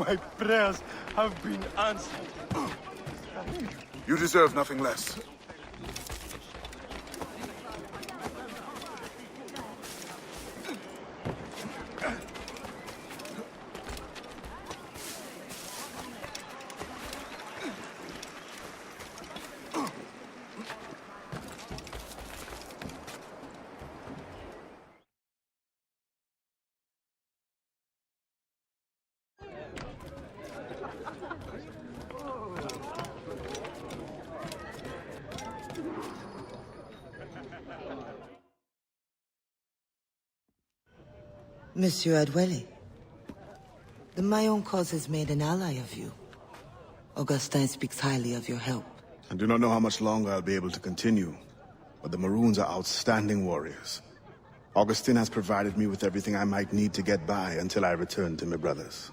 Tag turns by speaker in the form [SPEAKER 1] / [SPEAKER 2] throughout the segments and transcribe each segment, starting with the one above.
[SPEAKER 1] My prayers have been answered.
[SPEAKER 2] You deserve nothing less.
[SPEAKER 3] Monsieur Adwele, the Mayon cause has made an ally of you. Augustin speaks highly of your help.
[SPEAKER 2] I do not know how much longer I'll be able to continue, but the Maroons are outstanding warriors. Augustin has provided me with everything I might need to get by until I return to my brothers.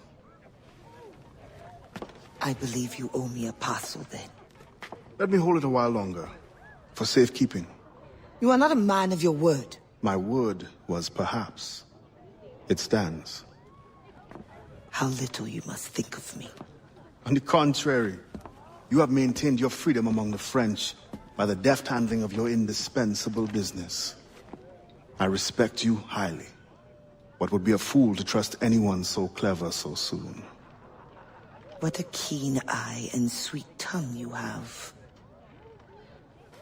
[SPEAKER 3] I believe you owe me a parcel then.
[SPEAKER 2] Let me hold it a while longer, for safekeeping.
[SPEAKER 3] You are not a man of your word.
[SPEAKER 2] My word was perhaps. It stands.
[SPEAKER 3] How little you must think of me.
[SPEAKER 2] On the contrary, you have maintained your freedom among the French by the deft handling of your indispensable business. I respect you highly, but would be a fool to trust anyone so clever so soon.
[SPEAKER 3] What a keen eye and sweet tongue you have.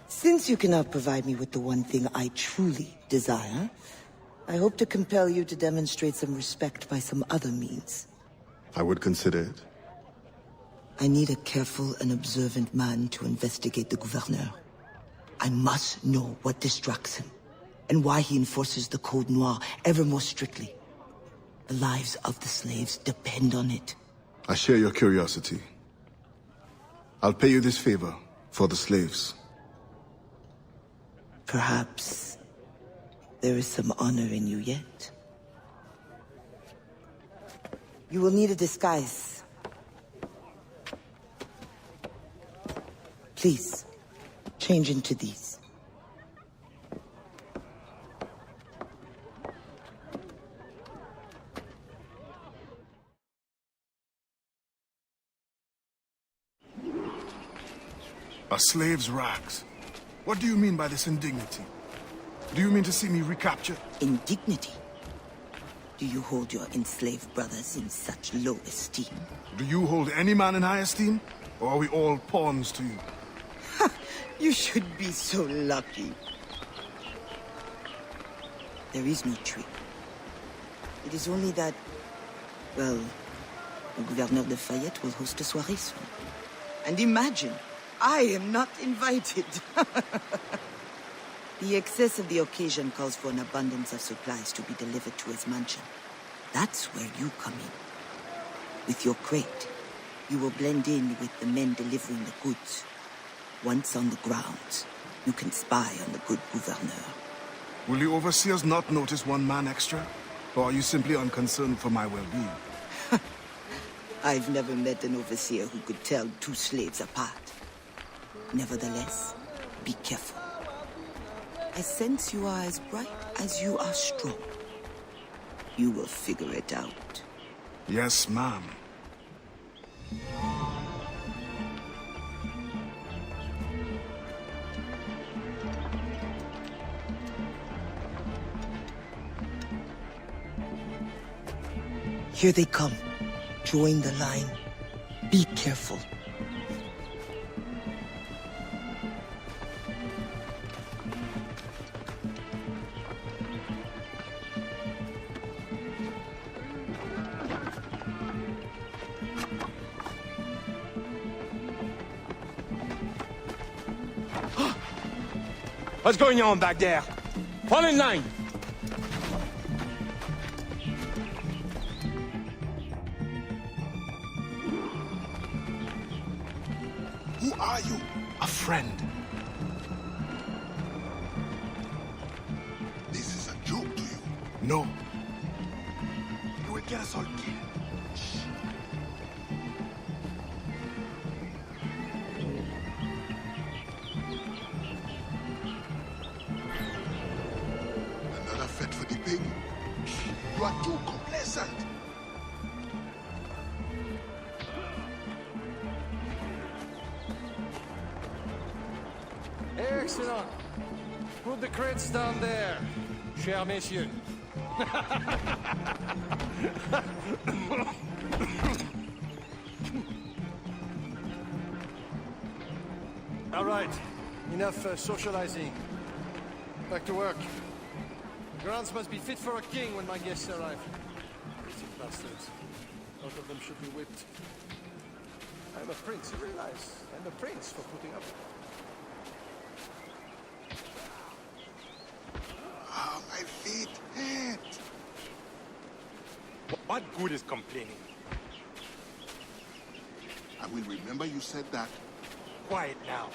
[SPEAKER 3] Since you cannot provide me with the one thing I truly desire, I hope to compel you to demonstrate some respect by some other means.
[SPEAKER 2] I would consider it.
[SPEAKER 3] I need a careful and observant man to investigate the Gouverneur. I must know what distracts him, and why he enforces the Code Noir ever more strictly. The lives of the slaves depend on it.
[SPEAKER 2] I share your curiosity. I'll pay you this favor for the slaves.
[SPEAKER 3] Perhaps there is some honor in you yet. You will need a disguise. Please, change into these.
[SPEAKER 2] A slave's rags. What do you mean by this indignity? Do you mean to see me recaptured?
[SPEAKER 3] Indignity? Do you hold your enslaved brothers in such low esteem?
[SPEAKER 2] Do you hold any man in high esteem? Or are we all pawns to you?
[SPEAKER 3] You should be so lucky. There is no trick. It is only that, well, the Gouverneur de Fayette will host a soirée soon. And imagine, I am not invited. The excess of the occasion calls for an abundance of supplies to be delivered to his mansion. That's where you come in. With your crate, you will blend in with the men delivering the goods. Once on the grounds, you can spy on the good Gouverneur.
[SPEAKER 2] Will the overseers not notice one man extra? Or are you simply unconcerned for my well-being?
[SPEAKER 3] I've never met an overseer who could tell two slaves apart. Nevertheless, be careful. I sense you are as bright as you are strong. You will figure it out.
[SPEAKER 2] Yes, ma'am.
[SPEAKER 3] Here they come. Join the line. Be careful.
[SPEAKER 1] What's going on back there? Fall in line!
[SPEAKER 2] Who are you? A friend.
[SPEAKER 4] This is a joke to you.
[SPEAKER 2] No.
[SPEAKER 4] You will get us all killed. Another fete for the pig? You are too complacent.
[SPEAKER 5] the crates down there, chers messieurs. All right, enough socializing. Back to work. Grounds must be fit for a king when my guests arrive. These bastards. Both of them should be whipped. I'm a prince, you realize? I'm a prince for putting up.
[SPEAKER 4] Oh, my feet hurt.
[SPEAKER 1] What good is complaining?
[SPEAKER 4] I will remember you said that.
[SPEAKER 1] Quiet now.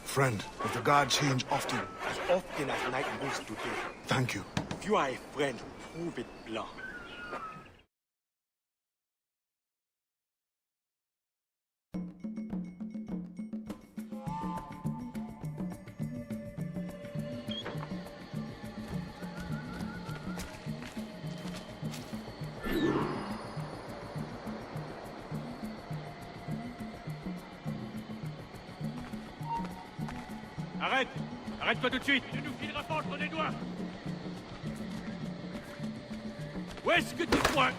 [SPEAKER 2] Friend, does the guard change often?
[SPEAKER 1] As often as night moves today.
[SPEAKER 2] Thank you.
[SPEAKER 1] If you are a friend, prove it, Blanc.
[SPEAKER 6] Arrête! Arrête-toi tout de suite! Tu nous fileras pas entre les doigts! Où est-ce que tu pointes?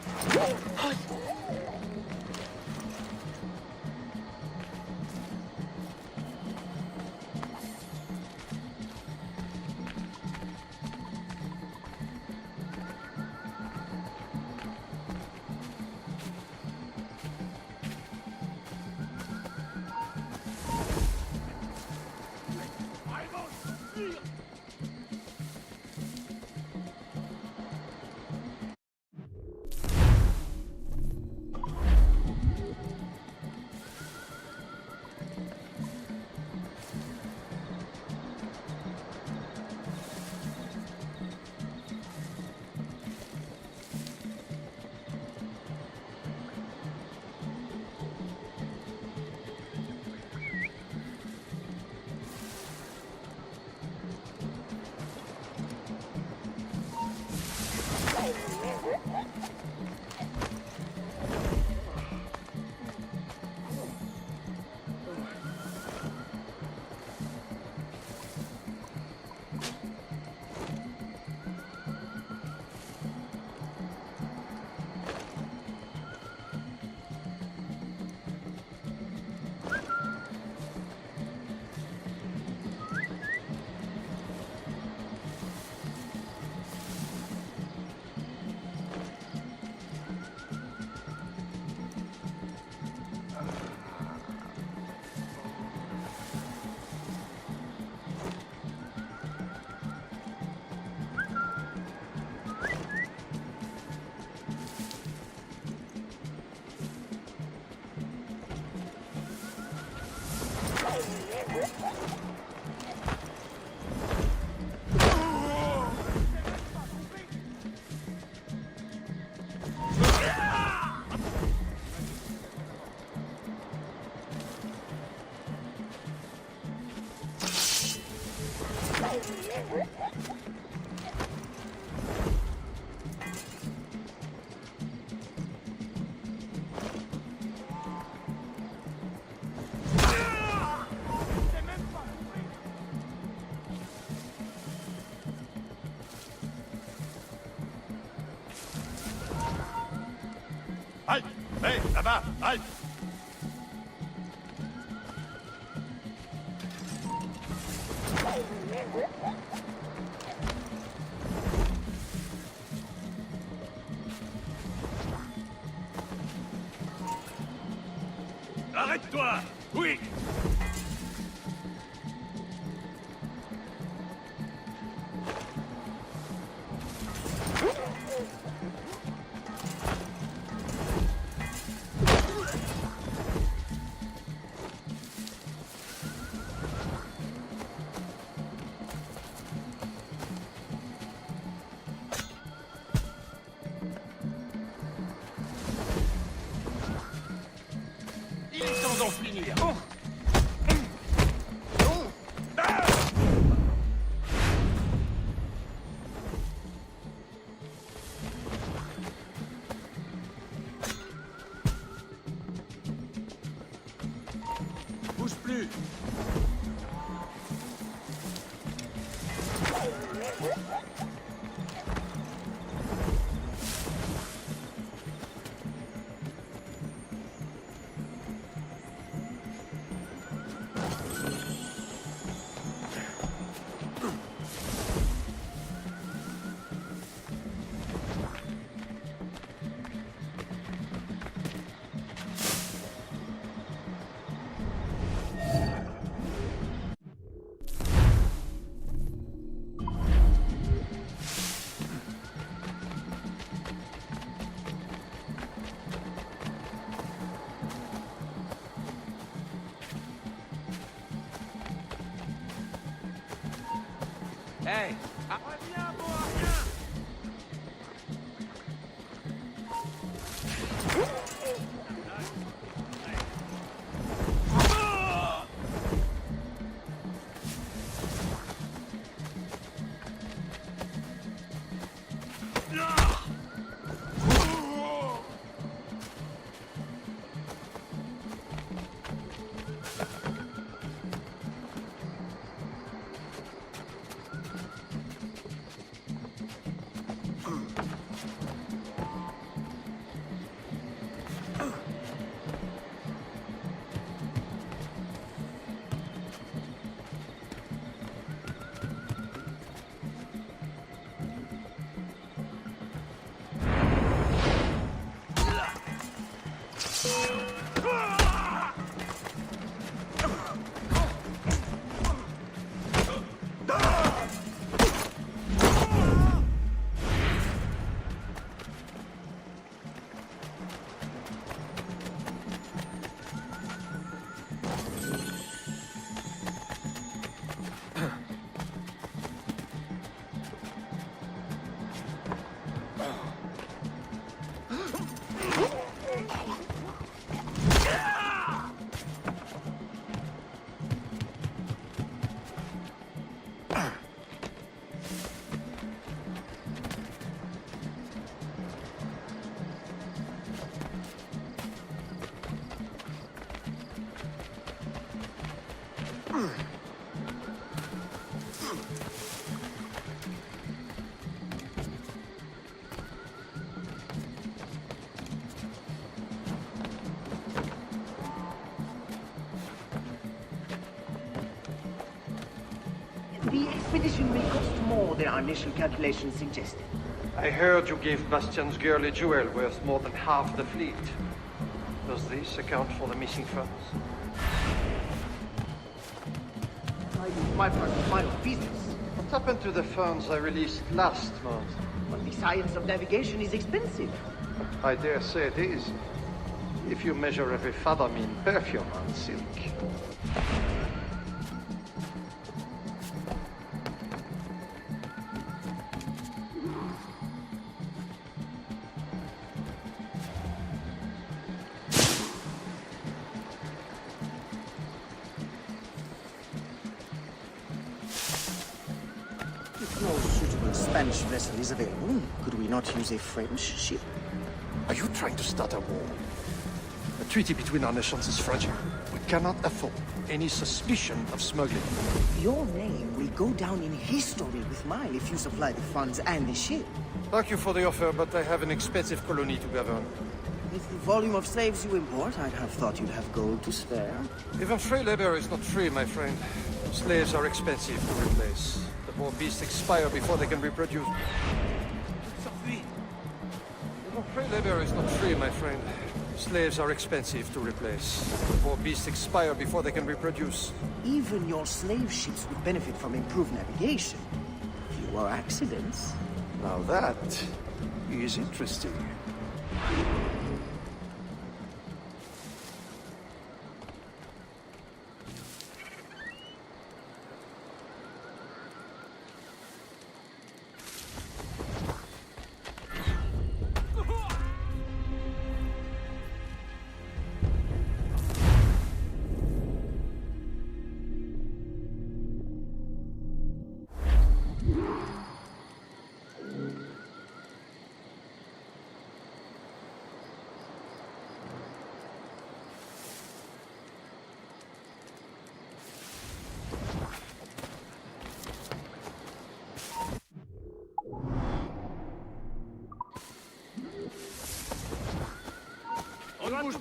[SPEAKER 1] Halte! Hé, là-bas! Halte!
[SPEAKER 6] Arrête-toi! Oui!
[SPEAKER 1] Il est temps d'en finir!
[SPEAKER 6] Hey, reviens, bon à rien.
[SPEAKER 7] The expedition may cost more than our initial calculations suggested.
[SPEAKER 5] I heard you gave Bastian's girl a jewel worth more than half the fleet. Does this account for the missing funds?
[SPEAKER 7] I do my part of my own business.
[SPEAKER 5] What happened to the funds I released last month?
[SPEAKER 7] But the science of navigation is expensive.
[SPEAKER 5] I dare say it is. If you measure every fathom in perfume and silk.
[SPEAKER 7] If no suitable Spanish vessel is available, could we not use a French ship?
[SPEAKER 5] Are you trying to start a war? The treaty between our nations is fragile. We cannot afford any suspicion of smuggling.
[SPEAKER 7] Your name will go down in history with mine if you supply the funds and the ship.
[SPEAKER 5] Thank you for the offer, but I have an expensive colony to govern.
[SPEAKER 7] With the volume of slaves you import, I'd have thought you'd have gold to spare.
[SPEAKER 5] Even free labor is not free, my friend. Slaves are expensive to replace. The poor beasts expire before they can reproduce. Even free labor is not free, my friend. Slaves are expensive to replace. The poor beasts expire before they can reproduce.
[SPEAKER 7] Even your slave ships would benefit from improved navigation. Fewer accidents.
[SPEAKER 5] Now that is interesting.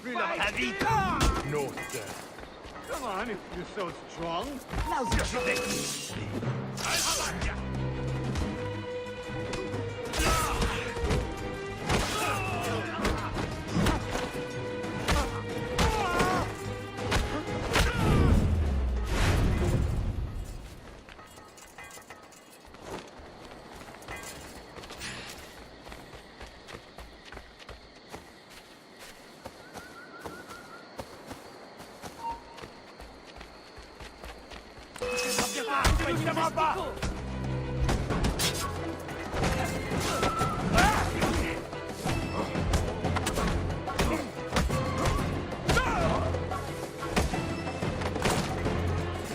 [SPEAKER 6] plus leur ta vie.
[SPEAKER 1] No, sir.
[SPEAKER 6] Come on, if you're so strong.
[SPEAKER 1] Évidemment pas.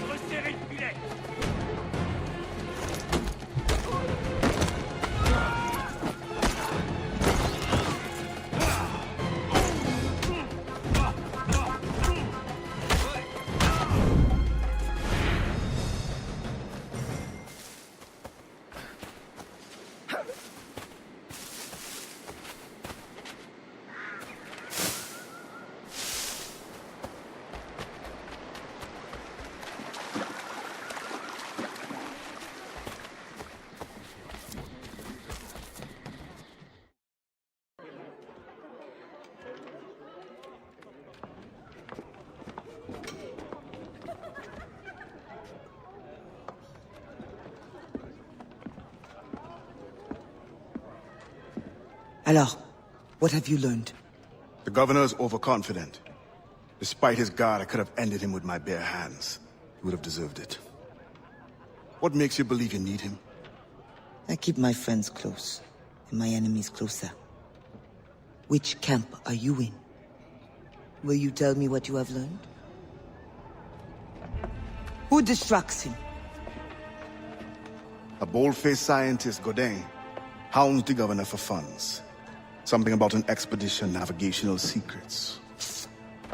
[SPEAKER 6] Resserrez le filet.
[SPEAKER 3] Alors, what have you learned?
[SPEAKER 2] The governor is overconfident. Despite his guard, I could have ended him with my bare hands. He would have deserved it. What makes you believe you need him?
[SPEAKER 3] I keep my friends close, and my enemies closer. Which camp are you in? Will you tell me what you have learned? Who distracts him?
[SPEAKER 2] A bold-faced scientist, Godin, hounds the governor for funds. Something about an expedition, navigational secrets.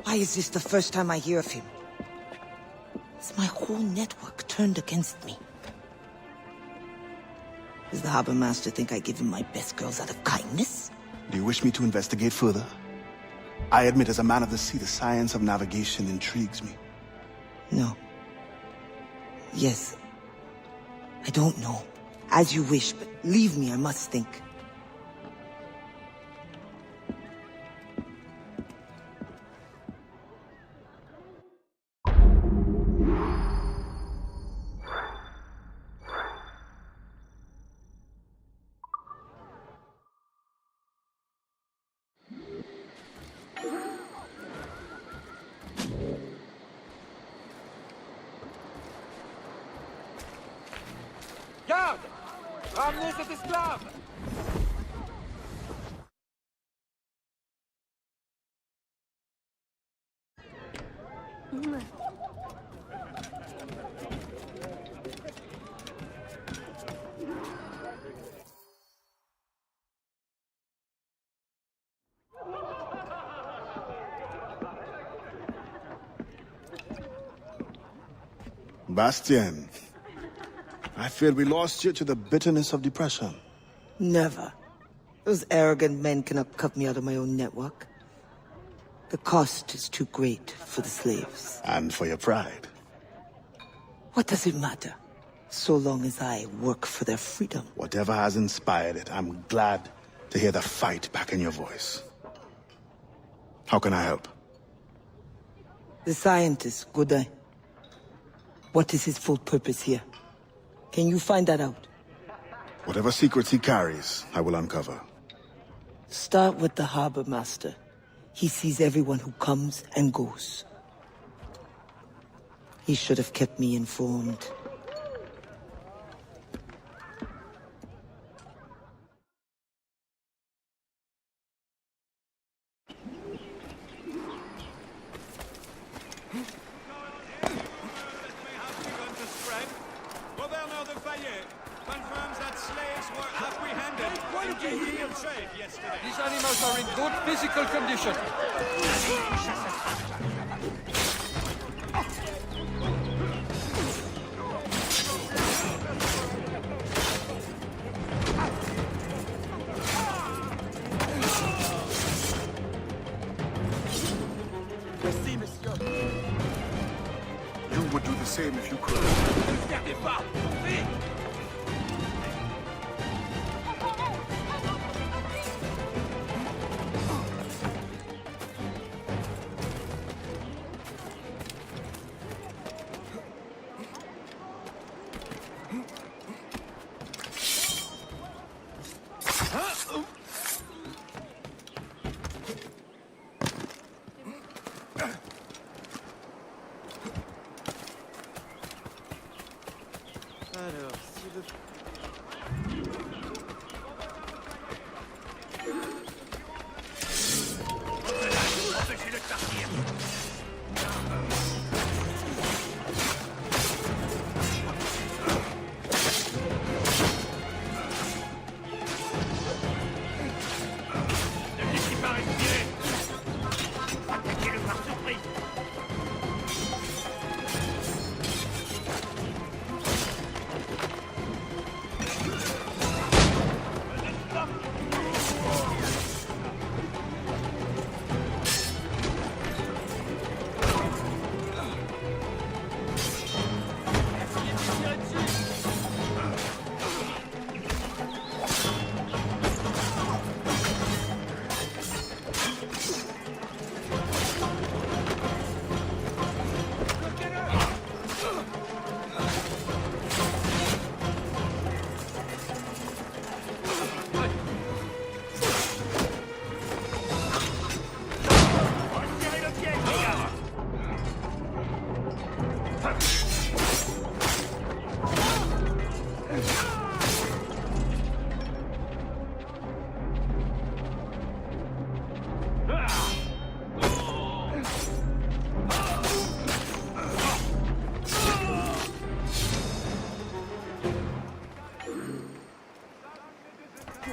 [SPEAKER 3] Why is this the first time I hear of him? Is my whole network turned against me? Does the harbor master think I give him my best girls out of kindness?
[SPEAKER 2] Do you wish me to investigate further? I admit, as a man of the sea, the science of navigation intrigues me.
[SPEAKER 3] No. Yes. I don't know. As you wish, but leave me, I must think.
[SPEAKER 6] Garde! Ramenez cet esclave!
[SPEAKER 2] Bastien, I fear we lost you to the bitterness of depression.
[SPEAKER 3] Never. Those arrogant men cannot cut me out of my own network. The cost is too great for the slaves.
[SPEAKER 2] And for your pride.
[SPEAKER 3] What does it matter? So long as I work for their freedom.
[SPEAKER 2] Whatever has inspired it, I'm glad to hear the fight back in your voice. How can I help?
[SPEAKER 3] The scientist, Godin. What is his full purpose here? Can you find that out?
[SPEAKER 2] Whatever secrets he carries, I will uncover.
[SPEAKER 3] Start with the harbor master. He sees everyone who comes and goes. He should have kept me informed.
[SPEAKER 8] Governor de Fayet confirms that slaves were apprehended in illegal trade yesterday.
[SPEAKER 5] These animals are in good physical condition.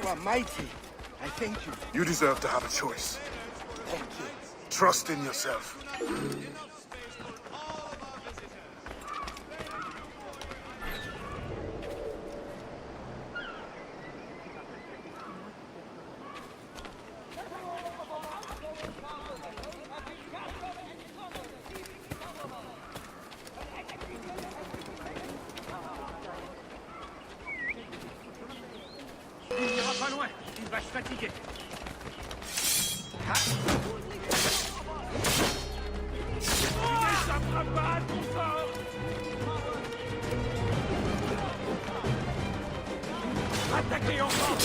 [SPEAKER 9] are mighty. I thank you.
[SPEAKER 10] You deserve to have a choice.
[SPEAKER 9] Thank you.
[SPEAKER 10] Trust in yourself.
[SPEAKER 6] Il n'ira pas loin. Une vache fatiguée. Il n'échappera pas à ton sort. Attaquez encore.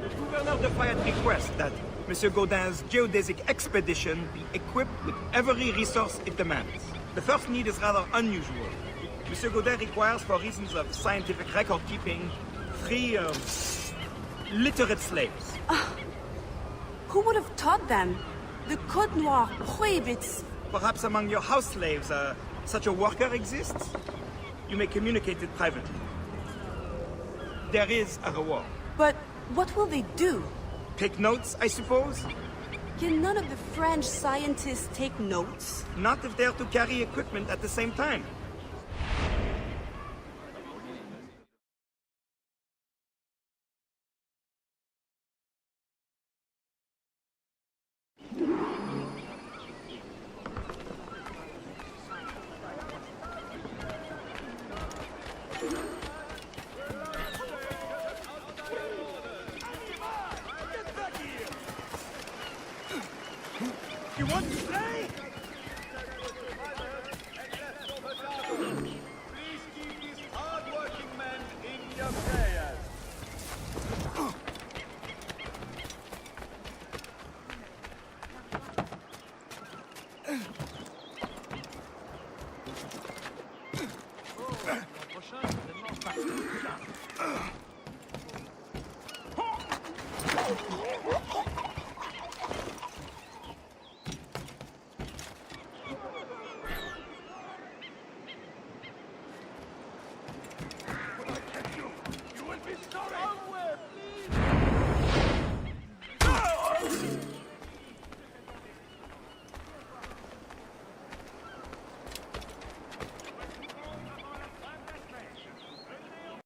[SPEAKER 8] The Gouverneur de Fayette requests that Monsieur Gaudin's geodesic expedition be equipped with every resource it demands. The first need is rather unusual. Monsieur Gaudin requires, for reasons of scientific record-keeping, 3 literate slaves.
[SPEAKER 11] Who would have taught them? The Code Noir prohibits.
[SPEAKER 8] Perhaps among your house slaves, such a worker exists? You may communicate it privately. There is a reward.
[SPEAKER 11] But what will they do?
[SPEAKER 8] Take notes, I suppose?
[SPEAKER 11] Can none of the French scientists take notes?
[SPEAKER 8] Not if they're to carry equipment at the same time.
[SPEAKER 6] You want to play?
[SPEAKER 8] Please keep these hard-working men in your prayers.